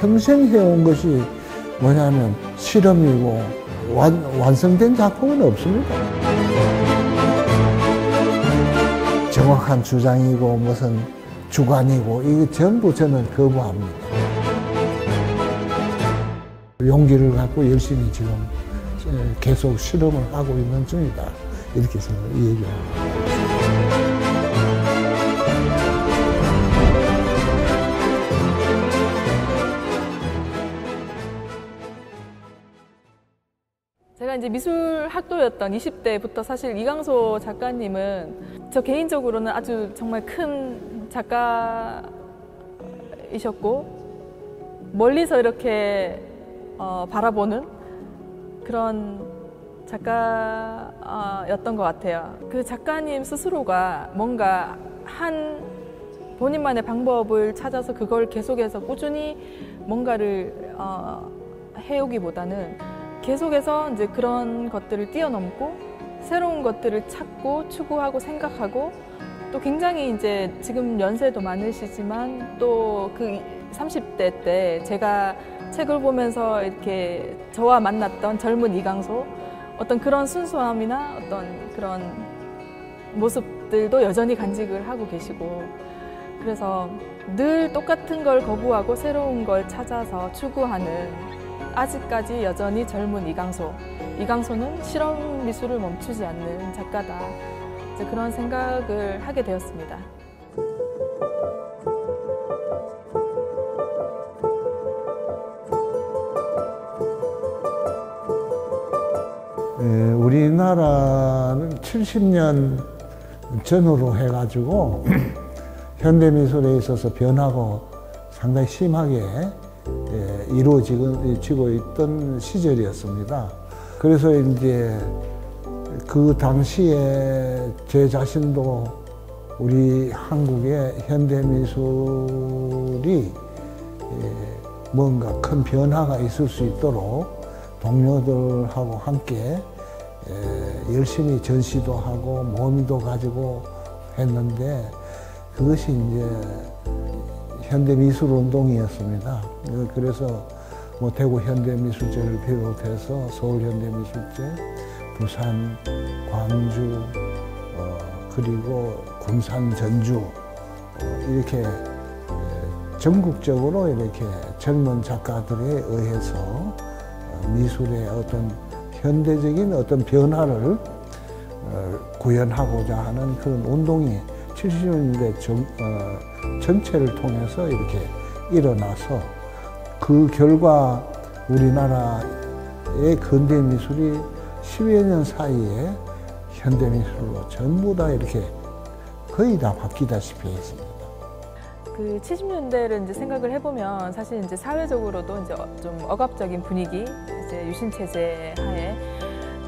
평생 해온 것이 뭐냐면 실험이고 완성된 작품은 없습니다. 정확한 주장이고 무슨 주관이고 이거 전부 저는 거부합니다. 용기를 갖고 열심히 지금 계속 실험을 하고 있는 중이다. 이렇게 저는 얘기합니다. 제가 이제 미술학도였던 20대부터 사실 이강소 작가님은 저 개인적으로는 아주 정말 큰 작가이셨고 멀리서 이렇게 바라보는 그런 작가였던 것 같아요. 그 작가님 스스로가 뭔가 한 본인만의 방법을 찾아서 그걸 계속해서 꾸준히 뭔가를 해오기보다는 계속해서 이제 그런 것들을 뛰어넘고 새로운 것들을 찾고 추구하고 생각하고 또 굉장히 이제 지금 연세도 많으시지만 또 그 30대 때 제가 책을 보면서 이렇게 저와 만났던 젊은 이강소 어떤 그런 순수함이나 어떤 그런 모습들도 여전히 간직을 하고 계시고 그래서 늘 똑같은 걸 거부하고 새로운 걸 찾아서 추구하는 아직까지 여전히 젊은 이강소. 이강소는 실험 미술을 멈추지 않는 작가다. 이제 그런 생각을 하게 되었습니다. 우리나라는 70년 전후로 해가지고 현대미술에 있어서 변화가 상당히 심하게 이루어지고 있던 시절이었습니다. 그래서 이제 그 당시에 제 자신도 우리 한국의 현대미술이 뭔가 큰 변화가 있을 수 있도록 동료들하고 함께 열심히 전시도 하고 모임도 가지고 했는데 그것이 이제 현대미술운동이었습니다. 그래서 뭐 대구 현대미술제를 비롯해서 서울 현대미술제, 부산, 광주, 그리고 군산, 전주 이렇게 전국적으로 이렇게 젊은 작가들에 의해서 미술의 어떤 현대적인 어떤 변화를 구현하고자 하는 그런 운동이 70년대 전체를 통해서 이렇게 일어나서 그 결과 우리나라의 근대미술이 10여 년 사이에 현대미술로 전부 다 이렇게 거의 다 바뀌다시피 했습니다. 그 70년대를 이제 생각을 해보면 사실 이제 사회적으로도 이제 좀 억압적인 분위기, 이제 유신 체제 하에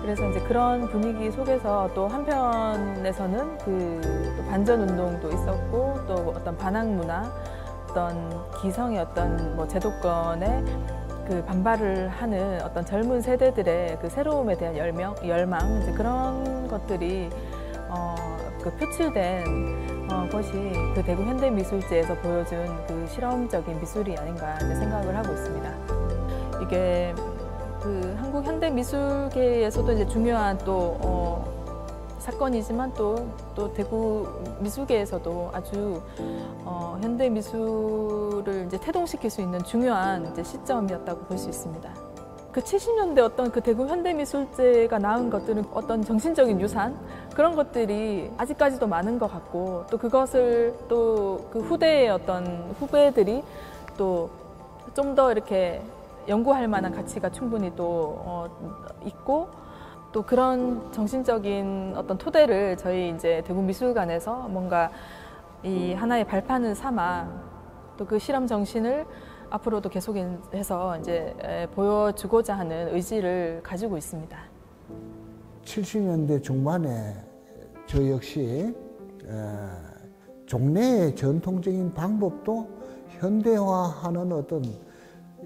그래서 이제 그런 분위기 속에서 또 한편에서는 그 반전 운동도 있었고 또 어떤 반항 문화, 어떤 기성의 어떤 뭐 제도권에 그 반발을 하는 어떤 젊은 세대들의 그 새로움에 대한 열망 이제 그런 것들이 그 표출된 것이 그 대구 현대미술제에서 보여준 그 실험적인 미술이 아닌가 이제 생각을 하고 있습니다. 이게 그 한국 현대미술계에서도 이제 중요한 또 사건이지만 또 대구 미술계에서도 아주 현대미술을 이제 태동시킬 수 있는 중요한 이제 시점이었다고 볼 수 있습니다. 그 70년대 어떤 그 대구 현대미술제가 낳은 것들은 어떤 정신적인 유산 그런 것들이 아직까지도 많은 것 같고 또 그것을 또 그 후대의 어떤 후배들이 또 좀 더 이렇게 연구할 만한 가치가 충분히 또 있고 또 그런 정신적인 어떤 토대를 저희 이제 대구 미술관에서 뭔가 이 하나의 발판을 삼아 또 그 실험 정신을 앞으로도 계속해서 이제 보여주고자 하는 의지를 가지고 있습니다. 70년대 중반에 저 역시 종래의 전통적인 방법도 현대화하는 어떤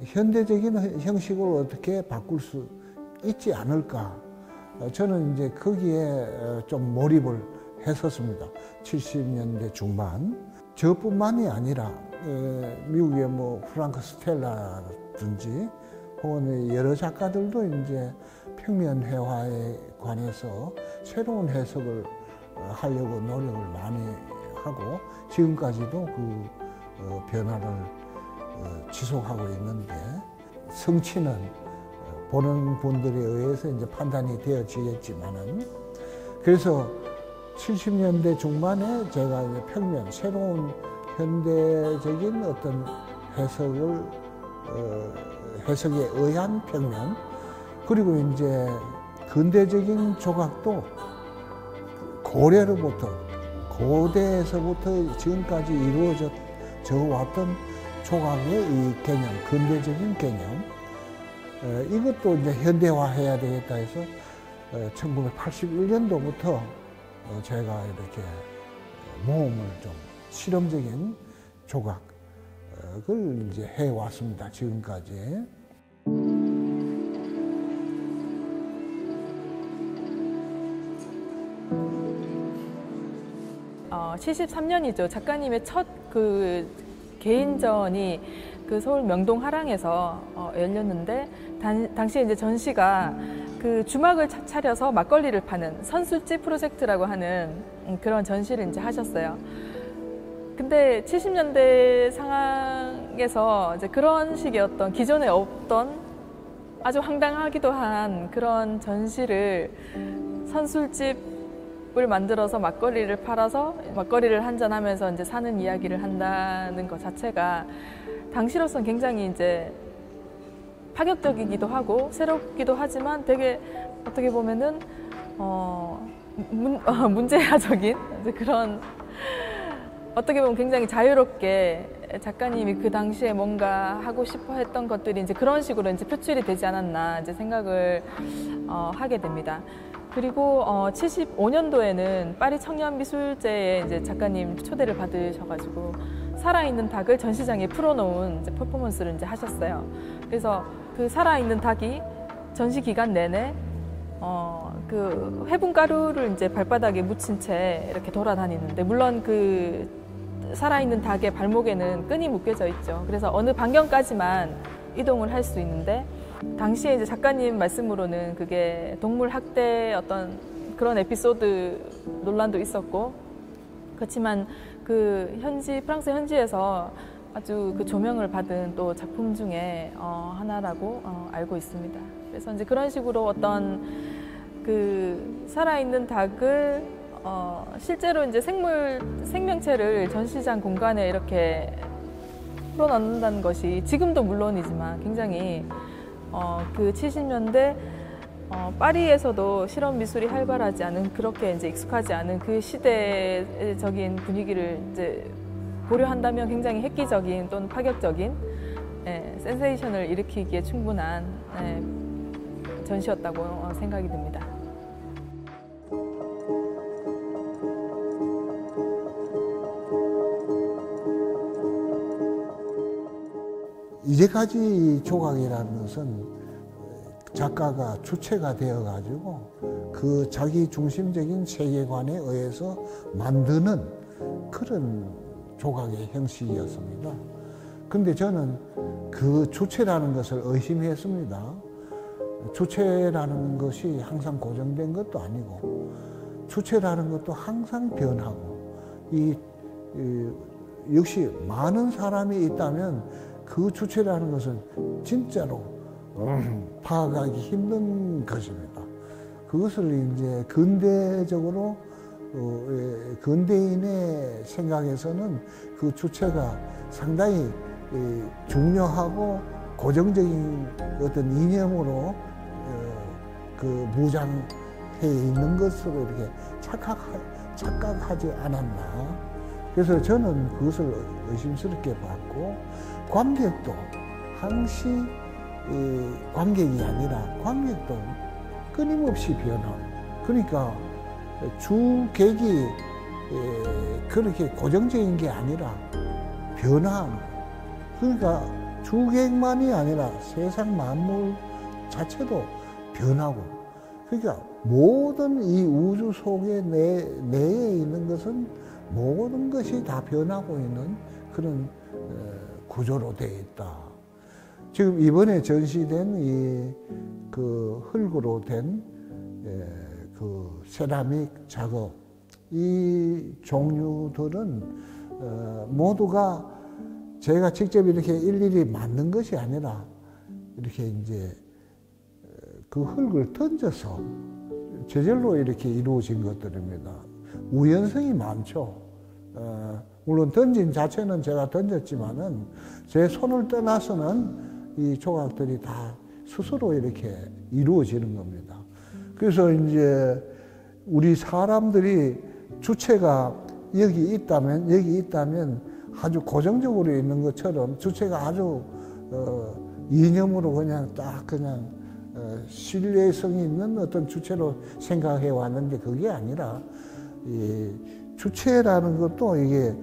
현대적인 형식으로 어떻게 바꿀 수 있지 않을까. 저는 이제 거기에 좀 몰입을 했었습니다. 70년대 중반. 저뿐만이 아니라 미국의 뭐 프랑크 스텔라라든지 혹은 여러 작가들도 이제 평면 회화에 관해서 새로운 해석을 하려고 노력을 많이 하고 지금까지도 그 변화를 지속하고 있는데, 성취는 보는 분들에 의해서 이제 판단이 되어지겠지만은, 그래서 70년대 중반에 제가 이제 평면, 새로운 현대적인 어떤 해석에 의한 평면, 그리고 이제 근대적인 조각도 고대에서부터 지금까지 이루어져 왔던 조각의 이 개념, 근대적인 개념, 이것도 이제 현대화해야 되겠다 해서 1981년도부터 제가 이렇게 모험을 좀 실험적인 조각을 이제 해왔습니다, 지금까지. 73년이죠. 작가님의 첫 그 개인전이 그 서울 명동 하랑에서 열렸는데, 당시에 이제 전시가 그 주막을 차려서 막걸리를 파는 선술집 프로젝트라고 하는 그런 전시를 이제 하셨어요. 근데 70년대 상황에서 이제 그런 식의 어떤 기존에 없던 아주 황당하기도 한 그런 전시를, 선술집을 만들어서 막걸리를 팔아서 막걸리를 한잔하면서 이제 사는 이야기를 한다는 것 자체가 당시로서는 굉장히 이제 파격적이기도 하고 새롭기도 하지만 되게 어떻게 보면은 문제아적인 그런, 어떻게 보면 굉장히 자유롭게 작가님이 그 당시에 뭔가 하고 싶어 했던 것들이 이제 그런 식으로 이제 표출이 되지 않았나 이제 생각을 하게 됩니다. 그리고 75년도에는 파리 청년미술제에 이제 작가님 초대를 받으셔가지고 살아있는 닭을 전시장에 풀어놓은 이제 퍼포먼스를 이제 하셨어요. 그래서 그 살아있는 닭이 전시 기간 내내 그 회분가루를 이제 발바닥에 묻힌 채 이렇게 돌아다니는데, 물론 그 살아있는 닭의 발목에는 끈이 묶여져 있죠. 그래서 어느 반경까지만 이동을 할 수 있는데, 당시에 이제 작가님 말씀으로는 그게 동물 학대 어떤 그런 에피소드 논란도 있었고, 그렇지만 그 프랑스 현지에서 아주 그 조명을 받은 또 작품 중에 하나라고 알고 있습니다. 그래서 이제 그런 식으로 어떤 그 살아있는 닭을 실제로 이제 생명체를 전시장 공간에 이렇게 풀어넣는다는 것이 지금도 물론이지만 굉장히 그 70년대 파리에서도 실험 미술이 활발하지 않은, 그렇게 이제 익숙하지 않은 그 시대적인 분위기를 이제 고려한다면 굉장히 획기적인 또는 파격적인 센세이션을 일으키기에 충분한 전시였다고 생각이 듭니다. 이제까지 조각이라는 것은 작가가 주체가 되어가지고 그 자기 중심적인 세계관에 의해서 만드는 그런 조각의 형식이었습니다. 근데 저는 그 주체라는 것을 의심했습니다. 주체라는 것이 항상 고정된 것도 아니고, 주체라는 것도 항상 변하고, 역시 많은 사람이 있다면 그 주체라는 것은 진짜로 파악하기 힘든 것입니다. 그것을 이제 근대적으로 근대인의 생각에서는 그 주체가 상당히 중요하고 고정적인 어떤 이념으로 그 무장해 있는 것으로 이렇게 착각하지 않았나. 그래서 저는 그것을 의심스럽게 봤고, 관객도 항시 관객이 아니라 관객도 끊임없이 변하고, 그러니까 주객이 그렇게 고정적인 게 아니라 변화하는 거예요. 그러니까 주객만이 아니라 세상 만물 자체도 변하고, 그러니까 모든 이 우주 속에 내에 있는 것은 모든 것이 다 변하고 있는 그런 구조로 되어 있다. 지금 이번에 전시된 이 그 흙으로 된 그 세라믹 작업, 이 종류들은 모두가 제가 직접 이렇게 일일이 만든 것이 아니라 이렇게 이제 그 흙을 던져서 저절로 이렇게 이루어진 것들입니다. 우연성이 많죠. 물론 던진 자체는 제가 던졌지만은 제 손을 떠나서는 이 조각들이 다 스스로 이렇게 이루어지는 겁니다. 그래서 이제 우리 사람들이 주체가 여기 있다면 아주 고정적으로 있는 것처럼 주체가 아주 이념으로 그냥 신뢰성이 있는 어떤 주체로 생각해 왔는데 그게 아니라 이 주체라는 것도 이게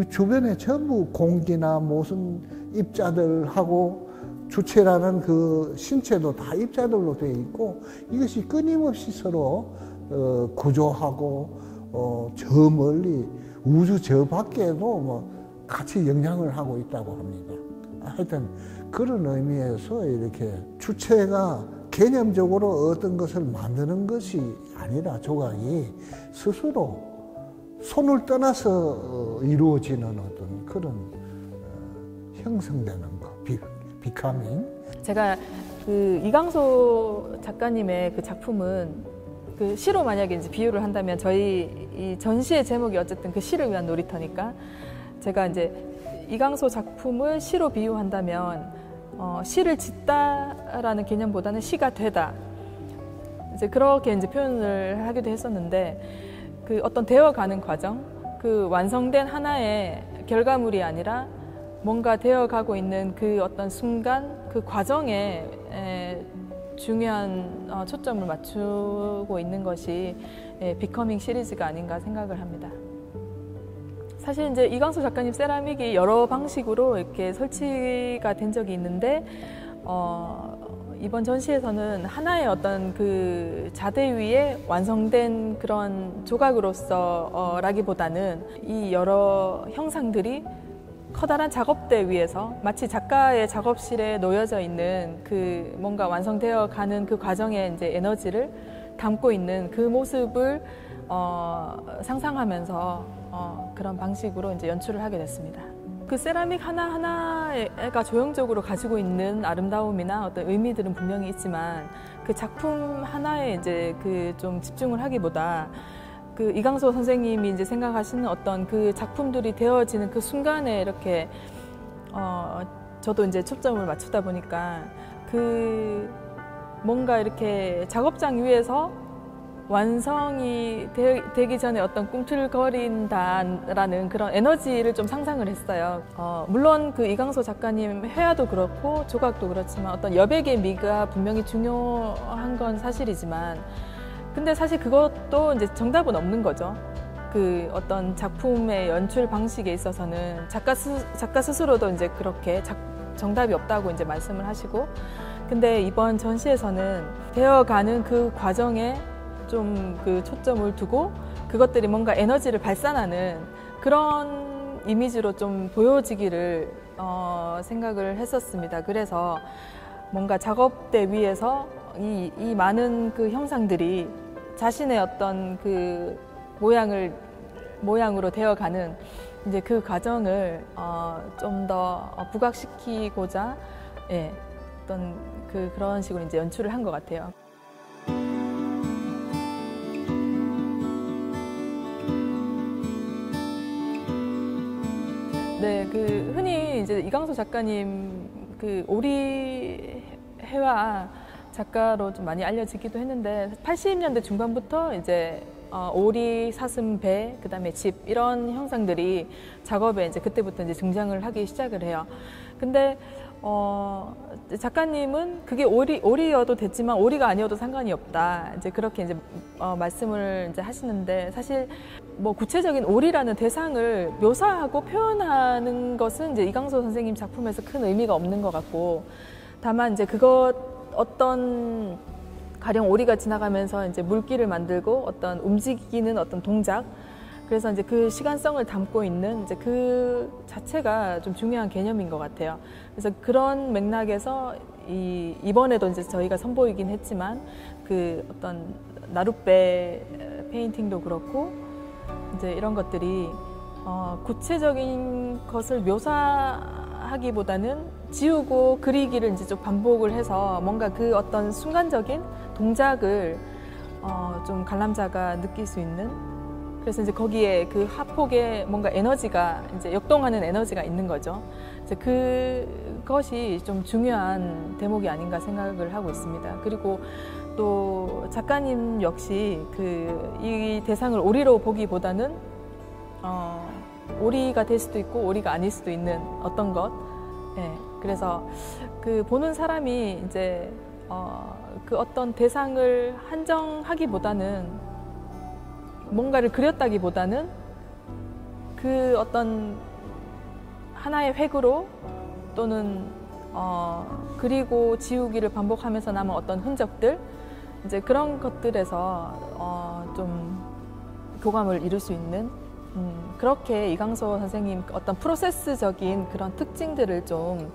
주변에 전부 공기나 무슨 입자들하고 주체라는 그 신체도 다 입자들로 되어 있고 이것이 끊임없이 서로 구조하고 저 멀리 우주 저 밖에도 뭐 같이 영향을 하고 있다고 합니다. 하여튼 그런 의미에서 이렇게 주체가 개념적으로 어떤 것을 만드는 것이 아니라 조각이 스스로 손을 떠나서 이루어지는 어떤 그런 형성되는 것, 비카밍. 제가 그 이강소 작가님의 그 작품은 그 시로 만약에 이제 비유를 한다면 저희 이 전시의 제목이 어쨌든 그 시를 위한 놀이터니까 제가 이제 이강소 작품을 시로 비유한다면 시를 짓다라는 개념보다는 시가 되다. 이제 그렇게 이제 표현을 하기도 했었는데 그 어떤 되어가는 과정, 그 완성된 하나의 결과물이 아니라 뭔가 되어가고 있는 그 어떤 순간, 그 과정에 중요한 초점을 맞추고 있는 것이 비커밍 시리즈가 아닌가 생각을 합니다. 사실 이제 이강소 작가님 세라믹이 여러 방식으로 이렇게 설치가 된 적이 있는데 이번 전시에서는 하나의 어떤 그 자대 위에 완성된 그런 조각으로서라기보다는 이 여러 형상들이 커다란 작업대 위에서 마치 작가의 작업실에 놓여져 있는 그 뭔가 완성되어 가는 그 과정의 이제 에너지를 담고 있는 그 모습을 상상하면서 그런 방식으로 이제 연출을 하게 됐습니다. 그 세라믹 하나하나가 조형적으로 가지고 있는 아름다움이나 어떤 의미들은 분명히 있지만 그 작품 하나에 이제 그 좀 집중을 하기보다 그 이강소 선생님이 이제 생각하시는 어떤 그 작품들이 되어지는 그 순간에 이렇게 저도 이제 초점을 맞추다 보니까 그 뭔가 이렇게 작업장 위에서 완성이 되기 전에 어떤 꿈틀거린다라는 그런 에너지를 좀 상상을 했어요. 물론 그 이강소 작가님 회화도 그렇고 조각도 그렇지만 어떤 여백의 미가 분명히 중요한 건 사실이지만 근데 사실 그것도 이제 정답은 없는 거죠. 그 어떤 작품의 연출 방식에 있어서는 작가 스스로도 이제 그렇게 정답이 없다고 이제 말씀을 하시고 근데 이번 전시에서는 되어가는 그 과정에 좀 그 초점을 두고 그것들이 뭔가 에너지를 발산하는 그런 이미지로 좀 보여지기를 생각을 했었습니다. 그래서 뭔가 작업대 위에서 이 많은 그 형상들이 자신의 어떤 그 모양으로 되어가는 이제 그 과정을 좀 더 부각시키고자 어떤 그런 식으로 이제 연출을 한 것 같아요. 네, 그 흔히 이제 이강소 작가님 그 오리 회화 작가로 좀 많이 알려지기도 했는데 80년대 중반부터 이제 오리, 사슴, 배, 그다음에 집 이런 형상들이 작업에 이제 그때부터 이제 등장을 하기 시작을 해요. 근데 작가님은 그게 오리여도 됐지만 오리가 아니어도 상관이 없다. 이제 그렇게 이제 말씀을 이제 하시는데 사실 뭐 구체적인 오리라는 대상을 묘사하고 표현하는 것은 이제 이강소 선생님 작품에서 큰 의미가 없는 것 같고 다만 이제 어떤 가령 오리가 지나가면서 이제 물길을 만들고 어떤 움직이는 어떤 동작, 그래서 이제 그 시간성을 담고 있는 이제 그 자체가 좀 중요한 개념인 것 같아요. 그래서 그런 맥락에서 이번에도 이제 저희가 선보이긴 했지만 그 어떤 나룻배 페인팅도 그렇고 이제 이런 것들이 구체적인 것을 묘사하기보다는 지우고 그리기를 이제 좀 반복을 해서 뭔가 그 어떤 순간적인 동작을 좀 관람자가 느낄 수 있는, 그래서 이제 거기에 그 하폭에 뭔가 에너지가 이제 역동하는 에너지가 있는 거죠. 이제 그것이 좀 중요한 대목이 아닌가 생각을 하고 있습니다. 그리고 또 작가님 역시 이 대상을 오리로 보기보다는 오리가 될 수도 있고 오리가 아닐 수도 있는 어떤 것. 예, 그래서 그 보는 사람이 이제 그 어떤 대상을 한정하기보다는 뭔가를 그렸다기보다는 그 어떤 하나의 획으로 또는 그리고 지우기를 반복하면서 남은 어떤 흔적들, 이제 그런 것들에서 좀 교감을 이룰 수 있는, 그렇게 이강소 선생님 어떤 프로세스적인 그런 특징들을 좀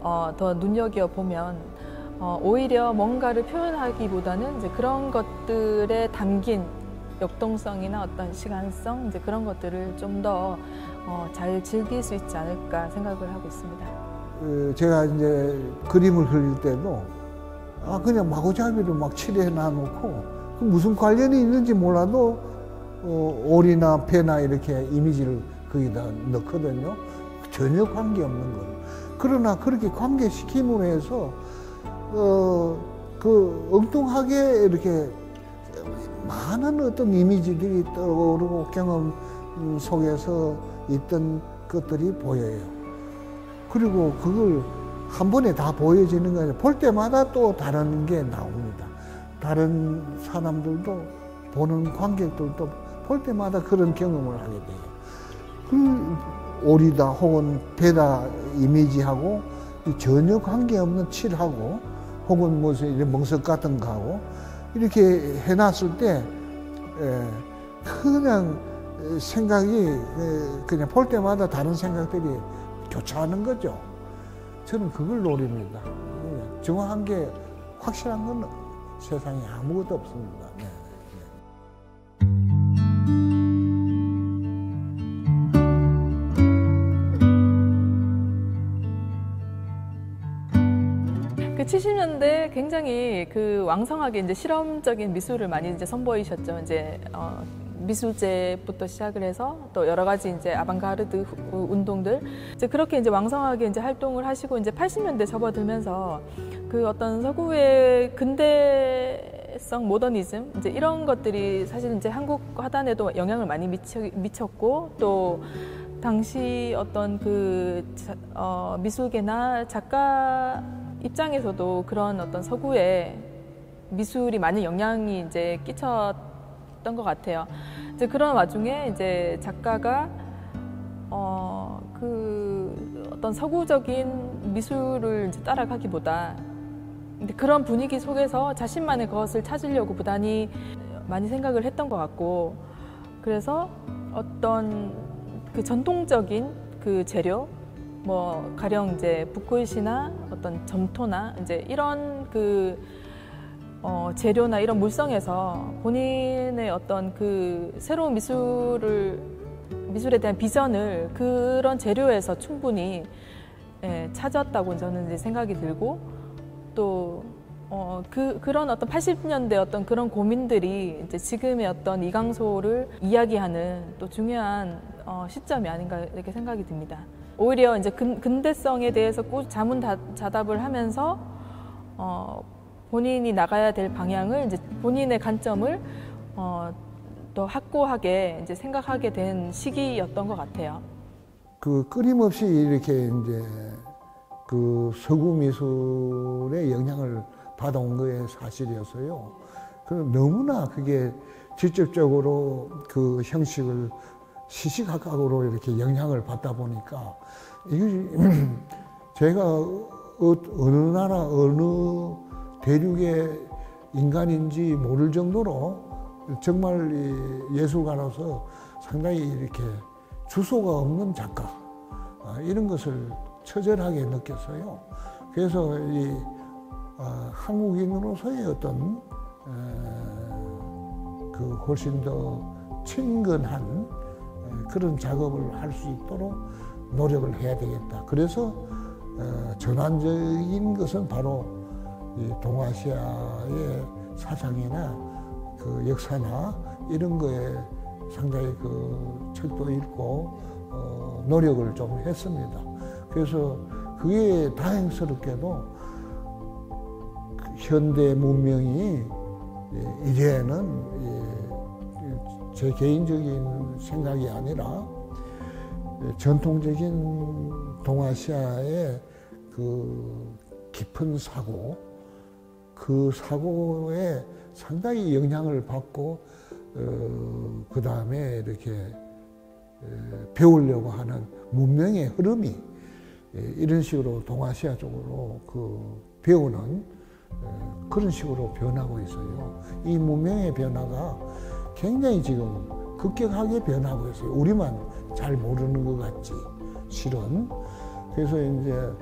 더 눈여겨보면 오히려 뭔가를 표현하기보다는 이제 그런 것들에 담긴 역동성이나 어떤 시간성, 이제 그런 것들을 좀 더 잘 즐길 수 있지 않을까 생각을 하고 있습니다. 제가 이제 그림을 그릴 때도 그냥 마구잡이로 막 칠해 놔놓고 무슨 관련이 있는지 몰라도 오리나 배나 이렇게 이미지를 거기다 넣거든요. 전혀 관계없는 거. 그러나 그렇게 관계시킴으로 해서 그 엉뚱하게 이렇게 많은 어떤 이미지들이 떠오르고 경험 속에서 있던 것들이 보여요. 그리고 그걸 한 번에 다 보여지는 거 아니라 볼 때마다 또 다른 게 나옵니다. 다른 사람들도 보는 관객들도 볼 때마다 그런 경험을 하게 돼요. 그 오리다 혹은 배다 이미지하고 전혀 관계없는 칠하고 혹은 무슨 이런 멍석 같은 거하고 이렇게 해놨을 때 그냥 생각이 그냥 볼 때마다 다른 생각들이 교차하는 거죠. 저는 그걸 노립니다. 정확한 게 확실한 건 세상에 아무것도 없습니다. 네. 그 70년대 굉장히 그 왕성하게 이제 실험적인 미술을 많이 이제 선보이셨죠. 이제 미술제부터 시작을 해서 또 여러 가지 이제 아방가르드 운동들, 이제 그렇게 이제 왕성하게 이제 활동을 하시고 이제 80년대 접어들면서 그 어떤 서구의 근대성 모더니즘, 이제 이런 것들이 사실 이제 한국 화단에도 영향을 많이 미쳤고, 또 당시 어떤 그 미술계나 작가 입장에서도 그런 어떤 서구의 미술이 많은 영향이 이제 끼쳤던 것 같아요. 이제 그런 와중에 이제 작가가 그 어떤 서구적인 미술을 이제 따라가기보다 근데 그런 분위기 속에서 자신만의 것을 찾으려고 부단히 많이 생각을 했던 것 같고, 그래서 어떤 그 전통적인 그 재료, 뭐 가령 이제 붓글씨나 어떤 점토나 이제 이런 그 재료나 이런 물성에서 본인의 어떤 그 새로운 미술에 대한 비전을 그런 재료에서 충분히 찾았다고 저는 이제 생각이 들고, 또 그런 어떤 80년대 어떤 그런 고민들이 이제 지금의 어떤 이강소를 이야기하는 또 중요한 시점이 아닌가 이렇게 생각이 듭니다. 오히려 이제 근대성에 대해서 자문자답을 하면서 본인이 나가야 될 방향을 이제 본인의 관점을 더 확고하게 이제 생각하게 된 시기였던 것 같아요. 그 끊임없이 이렇게 이제 그 서구 미술의 영향을 받아온 거에 사실이어서요. 그럼 너무나 그게 직접적으로 그 형식을 시시각각으로 이렇게 영향을 받다 보니까 이게 제가 어느 나라 어느 대륙에 인간인지 모를 정도로 정말 이 예술가로서 상당히 이렇게 주소가 없는 작가, 이런 것을 처절하게 느꼈어요. 그래서 이 한국인으로서의 어떤 그 훨씬 더 친근한 그런 작업을 할 수 있도록 노력을 해야 되겠다. 그래서 전환적인 것은 바로 이 동아시아의 사상이나 그 역사나 이런 거에 상당히 그 책도 읽고 노력을 좀 했습니다. 그래서 그게 다행스럽게도 현대 문명이 이제는 제 개인적인 생각이 아니라 전통적인 동아시아의 그 깊은 사고, 그 사고에 상당히 영향을 받고 그 다음에 이렇게 배우려고 하는 문명의 흐름이 이런 식으로 동아시아 쪽으로 그 배우는 그런 식으로 변하고 있어요. 이 문명의 변화가 굉장히 지금 급격하게 변하고 있어요. 우리만 잘 모르는 것 같지, 실은. 그래서 이제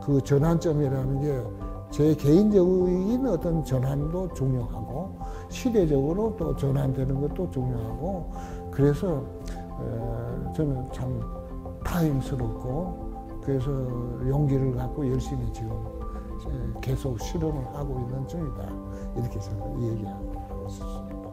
그 전환점이라는 게 제 개인적인 어떤 전환도 중요하고 시대적으로 또 전환되는 것도 중요하고 그래서 저는 참 다행스럽고 그래서 용기를 갖고 열심히 지금 계속 실험을 하고 있는 중이다. 이렇게 저는 얘기하고 있습니다.